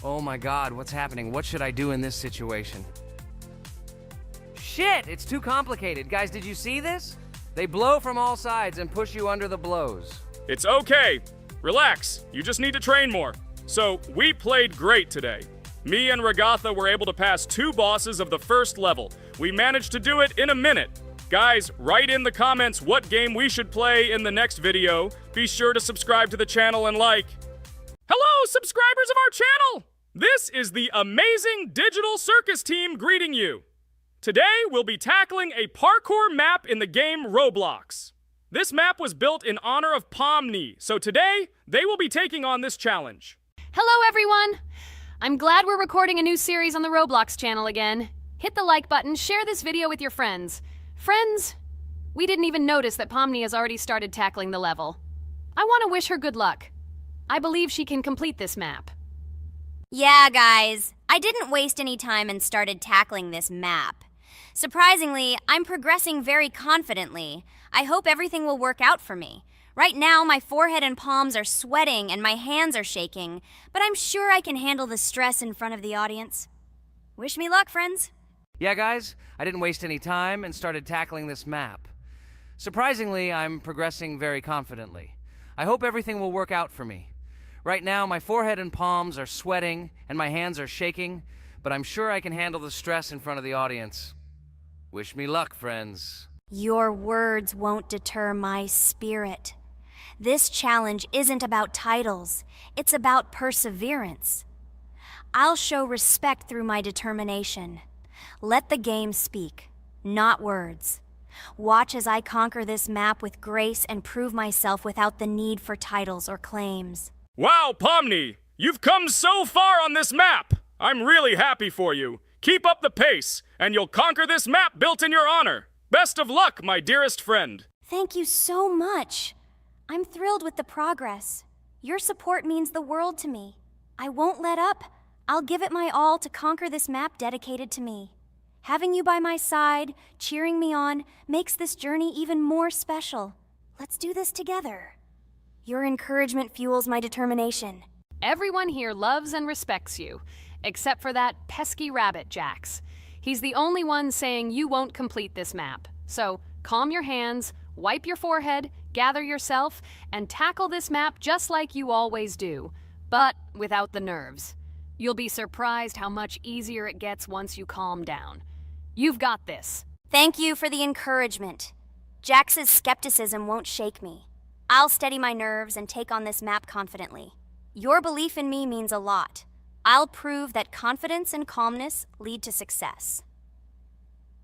Oh my god, what's happening? What should I do in this situation? Shit, it's too complicated. Guys, did you see this? They blow from all sides and push you under the blows. It's okay. Relax. You just need to train more. So, we played great today. Me and Ragatha were able to pass 2 bosses of the first level. We managed to do it in a minute. Guys, write in the comments what game we should play in the next video. Be sure to subscribe to the channel and like. Hello, subscribers of our channel! This is the amazing Digital Circus team greeting you. Today, we'll be tackling a parkour map in the game Roblox. This map was built in honor of Pomni, so today, they will be taking on this challenge. Hello, everyone! I'm glad we're recording a new series on the Roblox channel again. Hit the like button, share this video with your friends. Friends, we didn't even notice that Pomni has already started tackling the level. I want to wish her good luck. I believe she can complete this map. Yeah, guys, I didn't waste any time and started tackling this map. Surprisingly, I'm progressing very confidently. I hope everything will work out for me. Right now, my forehead and palms are sweating and my hands are shaking, but I'm sure I can handle the stress in front of the audience. Wish me luck, friends. Yeah, guys, I didn't waste any time and started tackling this map. Surprisingly, I'm progressing very confidently. I hope everything will work out for me. Right now, my forehead and palms are sweating and my hands are shaking, but I'm sure I can handle the stress in front of the audience. Wish me luck, friends. Your words won't deter my spirit. This challenge isn't about titles. It's about perseverance. I'll show respect through my determination. Let the game speak, not words. Watch as I conquer this map with grace and prove myself without the need for titles or claims. Wow, Pomni! You've come so far on this map! I'm really happy for you. Keep up the pace, and you'll conquer this map built in your honor. Best of luck, my dearest friend. Thank you so much. I'm thrilled with the progress. Your support means the world to me. I won't let up. I'll give it my all to conquer this map dedicated to me. Having you by my side, cheering me on, makes this journey even more special. Let's do this together. Your encouragement fuels my determination. Everyone here loves and respects you, except for that pesky rabbit, Jax. He's the only one saying you won't complete this map. So calm your hands, wipe your forehead, gather yourself, and tackle this map just like you always do, but without the nerves. You'll be surprised how much easier it gets once you calm down. You've got this. Thank you for the encouragement. Jax's skepticism won't shake me. I'll steady my nerves and take on this map confidently. Your belief in me means a lot. I'll prove that confidence and calmness lead to success.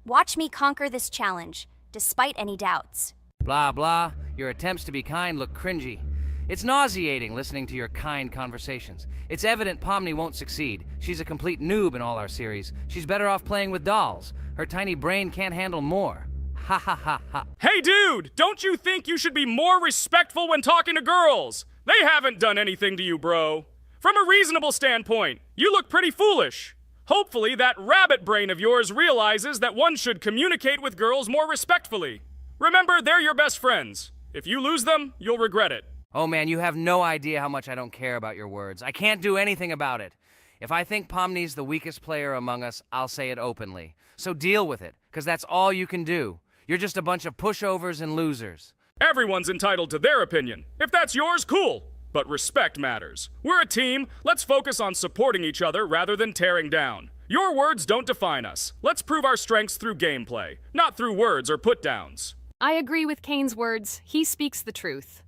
Watch me conquer this challenge, despite any doubts. Blah, blah. Your attempts to be kind look cringy. It's nauseating listening to your kind conversations. It's evident Pomni won't succeed. She's a complete noob in all our series. She's better off playing with dolls. Her tiny brain can't handle more. Ha ha ha ha. Hey dude, don't you think you should be more respectful when talking to girls? They haven't done anything to you, bro. From a reasonable standpoint, you look pretty foolish. Hopefully that rabbit brain of yours realizes that one should communicate with girls more respectfully. Remember, they're your best friends. If you lose them, you'll regret it. Oh man, you have no idea how much I don't care about your words. I can't do anything about it. If I think Pomni's the weakest player among us, I'll say it openly. So deal with it, because that's all you can do. You're just a bunch of pushovers and losers. Everyone's entitled to their opinion. If that's yours, cool. But respect matters. We're a team. Let's focus on supporting each other rather than tearing down. Your words don't define us. Let's prove our strengths through gameplay, not through words or put-downs. I agree with Kane's words. He speaks the truth.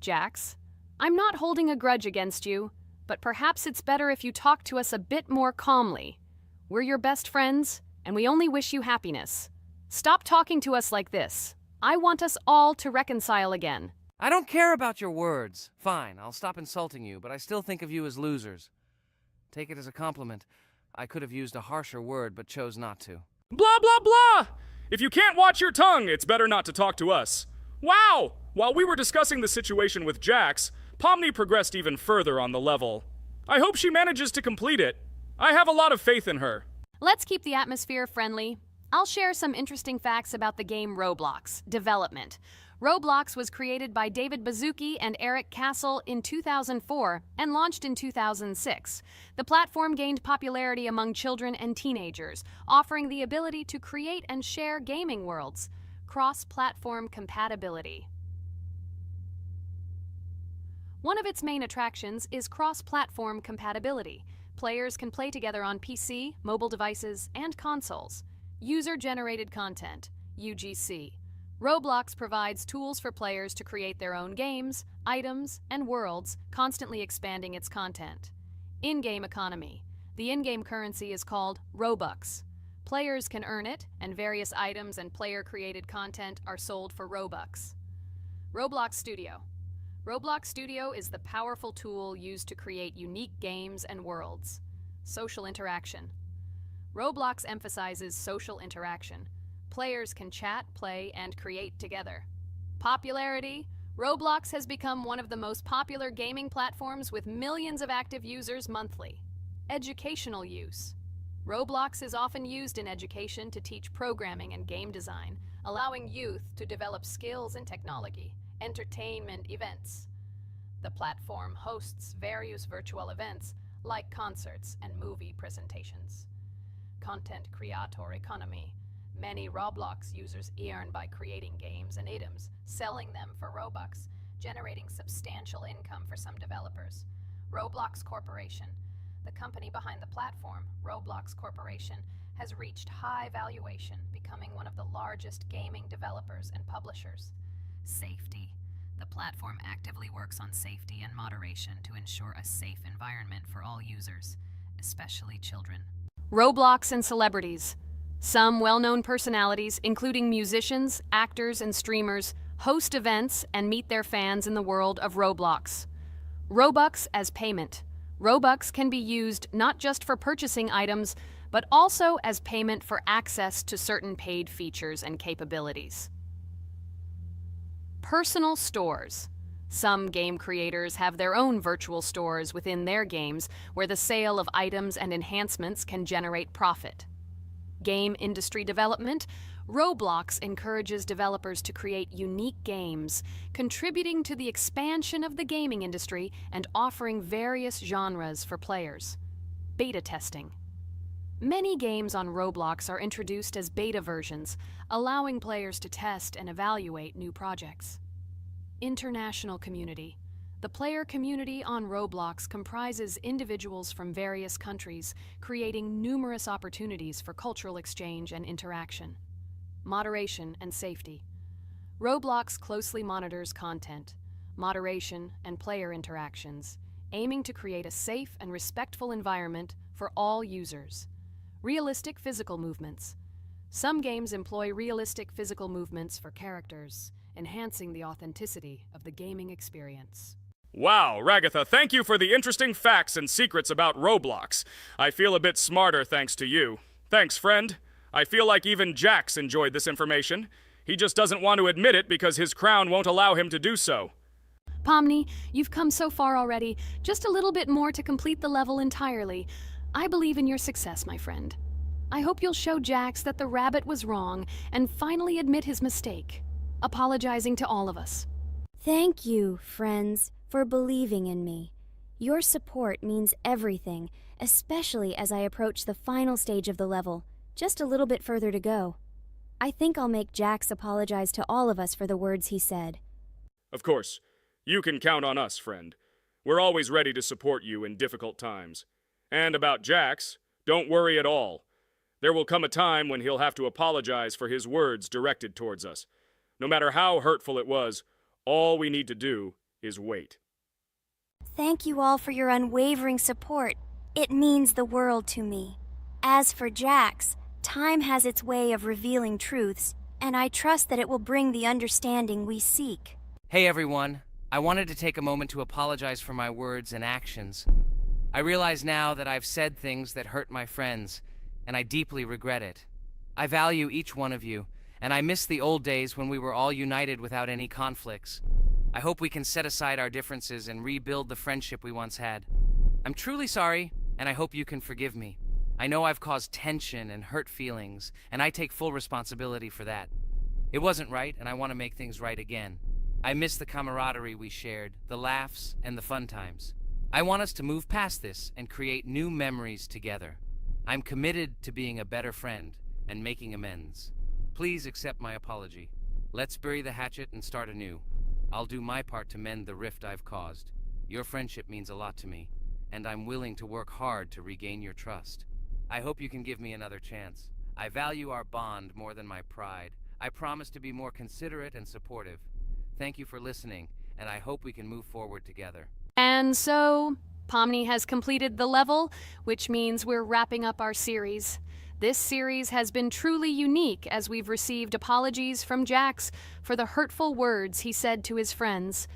Jax, I'm not holding a grudge against you, but perhaps it's better if you talk to us a bit more calmly. We're your best friends, and we only wish you happiness. Stop talking to us like this. I want us all to reconcile again. I don't care about your words. Fine, I'll stop insulting you, but I still think of you as losers. Take it as a compliment. I could have used a harsher word, but chose not to. Blah, blah, blah! If you can't watch your tongue, it's better not to talk to us. Wow! While we were discussing the situation with Jax, Pomni progressed even further on the level. I hope she manages to complete it. I have a lot of faith in her. Let's keep the atmosphere friendly. I'll share some interesting facts about the game Roblox development. Roblox was created by David Baszucki and Eric Castle in 2004 and launched in 2006. The platform gained popularity among children and teenagers, offering the ability to create and share gaming worlds. Cross-platform compatibility. One of its main attractions is cross-platform compatibility. Players can play together on PC, mobile devices, and consoles. User-generated content, UGC. Roblox provides tools for players to create their own games, items, and worlds, constantly expanding its content. In-game economy. The in-game currency is called Robux. Players can earn it, and various items and player-created content are sold for Robux. Roblox Studio. Roblox Studio is the powerful tool used to create unique games and worlds. Social interaction. Roblox emphasizes social interaction. Players can chat, play, and create together. Popularity. Roblox has become one of the most popular gaming platforms with millions of active users monthly. Educational use. Roblox is often used in education to teach programming and game design, allowing youth to develop skills in technology. Entertainment events. The platform hosts various virtual events like concerts and movie presentations. Content creator economy. Many Roblox users earn by creating games and items, selling them for Robux, generating substantial income for some developers. Roblox Corporation. The company behind the platform, Roblox Corporation, has reached high valuation, becoming one of the largest gaming developers and publishers. Safety. The platform actively works on safety and moderation to ensure a safe environment for all users, especially children. Roblox and celebrities. Some well-known personalities, including musicians, actors, and streamers, host events and meet their fans in the world of Roblox. Robux as payment. Robux can be used not just for purchasing items, but also as payment for access to certain paid features and capabilities. Personal stores. Some game creators have their own virtual stores within their games where the sale of items and enhancements can generate profit. Game industry development. Roblox encourages developers to create unique games, contributing to the expansion of the gaming industry and offering various genres for players. Beta testing. Many games on Roblox are introduced as beta versions, allowing players to test and evaluate new projects. International community. The player community on Roblox comprises individuals from various countries, creating numerous opportunities for cultural exchange and interaction. Moderation and safety. Roblox closely monitors content, moderation, and player interactions, aiming to create a safe and respectful environment for all users. Realistic physical movements. Some games employ realistic physical movements for characters, enhancing the authenticity of the gaming experience. Wow, Ragatha, thank you for the interesting facts and secrets about Roblox. I feel a bit smarter thanks to you. Thanks, friend. I feel like even Jax enjoyed this information. He just doesn't want to admit it because his crown won't allow him to do so. Pomni, you've come so far already. Just a little bit more to complete the level entirely. I believe in your success, my friend. I hope you'll show Jax that the rabbit was wrong and finally admit his mistake, apologizing to all of us. Thank you, friends, for believing in me. Your support means everything, especially as I approach the final stage of the level. Just a little bit further to go. I think I'll make Jax apologize to all of us for the words he said. Of course. You can count on us, friend. We're always ready to support you in difficult times. And about Jax, don't worry at all. There will come a time when he'll have to apologize for his words directed towards us. No matter how hurtful it was, all we need to do is wait. Thank you all for your unwavering support. It means the world to me. As for Jax, time has its way of revealing truths, and I trust that it will bring the understanding we seek. Hey everyone, I wanted to take a moment to apologize for my words and actions. I realize now that I've said things that hurt my friends, and I deeply regret it. I value each one of you, and I miss the old days when we were all united without any conflicts. I hope we can set aside our differences and rebuild the friendship we once had. I'm truly sorry, and I hope you can forgive me. I know I've caused tension and hurt feelings, and I take full responsibility for that. It wasn't right, and I want to make things right again. I miss the camaraderie we shared, the laughs, and the fun times. I want us to move past this and create new memories together. I'm committed to being a better friend and making amends. Please accept my apology. Let's bury the hatchet and start anew. I'll do my part to mend the rift I've caused. Your friendship means a lot to me, and I'm willing to work hard to regain your trust. I hope you can give me another chance. I value our bond more than my pride. I promise to be more considerate and supportive. Thank you for listening, and I hope we can move forward together. And so, Pomni has completed the level, which means we're wrapping up our series. This series has been truly unique as we've received apologies from Jax for the hurtful words he said to his friends.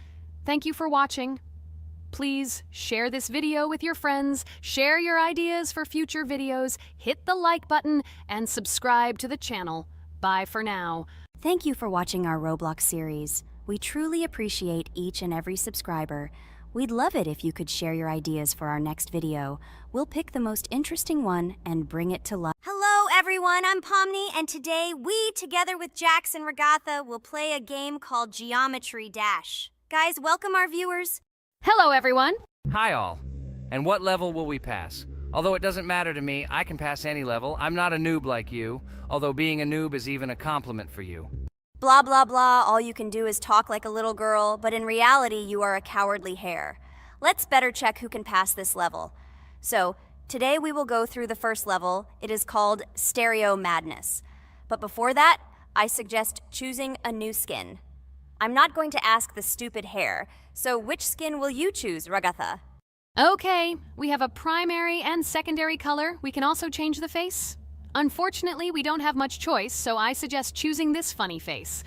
Thank you for watching. Please share this video with your friends, share your ideas for future videos, hit the like button, and subscribe to the channel. Bye for now. Thank you for watching our Roblox series. We truly appreciate each and every subscriber. We'd love it if you could share your ideas for our next video. We'll pick the most interesting one and bring it to life. Hello everyone, I'm Pomni, and today we, together with Jax and Ragatha, will play a game called Geometry Dash. Guys, welcome our viewers. Hello, everyone. Hi all. And what level will we pass? Although it doesn't matter to me, I can pass any level. I'm not a noob like you, although being a noob is even a compliment for you. Blah blah blah, all you can do is talk like a little girl, but in reality you are a cowardly hare. Let's better check who can pass this level. So, today we will go through the first level. It is called Stereo Madness. But before that, I suggest choosing a new skin. I'm not going to ask the stupid hare, so which skin will you choose, Ragatha? Okay, we have a primary and secondary color. We can also change the face. Unfortunately, we don't have much choice, so I suggest choosing this funny face.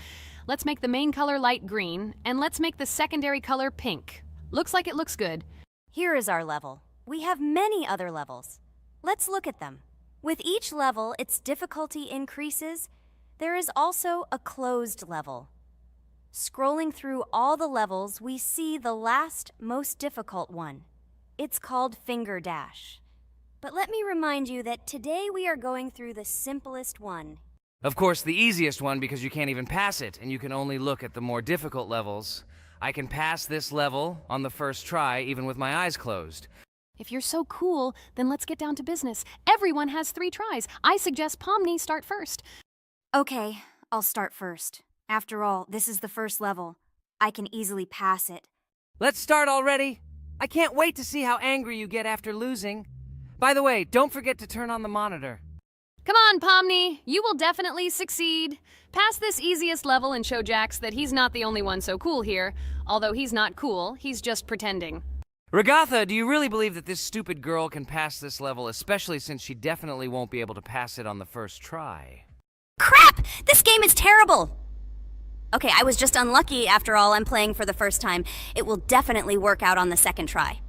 Let's make the main color light green, and let's make the secondary color pink. Looks like it looks good. Here is our level. We have many other levels. Let's look at them. With each level, its difficulty increases. There is also a closed level. Scrolling through all the levels, we see the last, most difficult one. It's called Finger Dash. But let me remind you that today we are going through the simplest one. Of course, the easiest one because you can't even pass it, and you can only look at the more difficult levels. I can pass this level on the first try, even with my eyes closed. If you're so cool, then let's get down to business. Everyone has 3 tries. I suggest Pomni start first. Okay, I'll start first. After all, this is the first level. I can easily pass it. Let's start already! I can't wait to see how angry you get after losing. By the way, don't forget to turn on the monitor. Come on, Pomni. You will definitely succeed. Pass this easiest level and show Jax that he's not the only one so cool here. Although he's not cool, he's just pretending. Ragatha, do you really believe that this stupid girl can pass this level, especially since she definitely won't be able to pass it on the first try? Crap! This game is terrible! Okay, I was just unlucky. After all, I'm playing for the first time. It will definitely work out on the second try.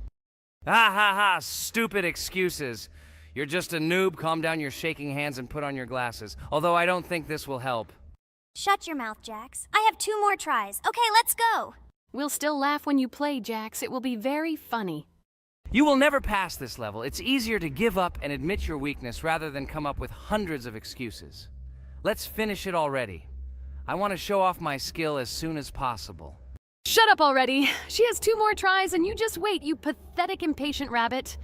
Ha ha ha, stupid excuses. You're just a noob, calm down your shaking hands and put on your glasses. Although I don't think this will help. Shut your mouth, Jax. I have 2 more tries. Okay, let's go! We'll still laugh when you play, Jax. It will be very funny. You will never pass this level. It's easier to give up and admit your weakness rather than come up with hundreds of excuses. Let's finish it already. I want to show off my skill as soon as possible. Shut up already. She has 2 more tries and you just wait, you pathetic impatient rabbit.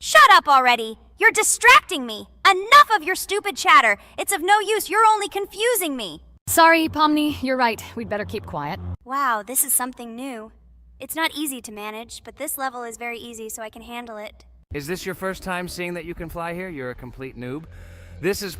Shut up already! You're distracting me! Enough of your stupid chatter! It's of no use, you're only confusing me! Sorry, Pomni, you're right. We'd better keep quiet. Wow, this is something new. It's not easy to manage, but this level is very easy, so I can handle it. Is this your first time seeing that you can fly here? You're a complete noob. This is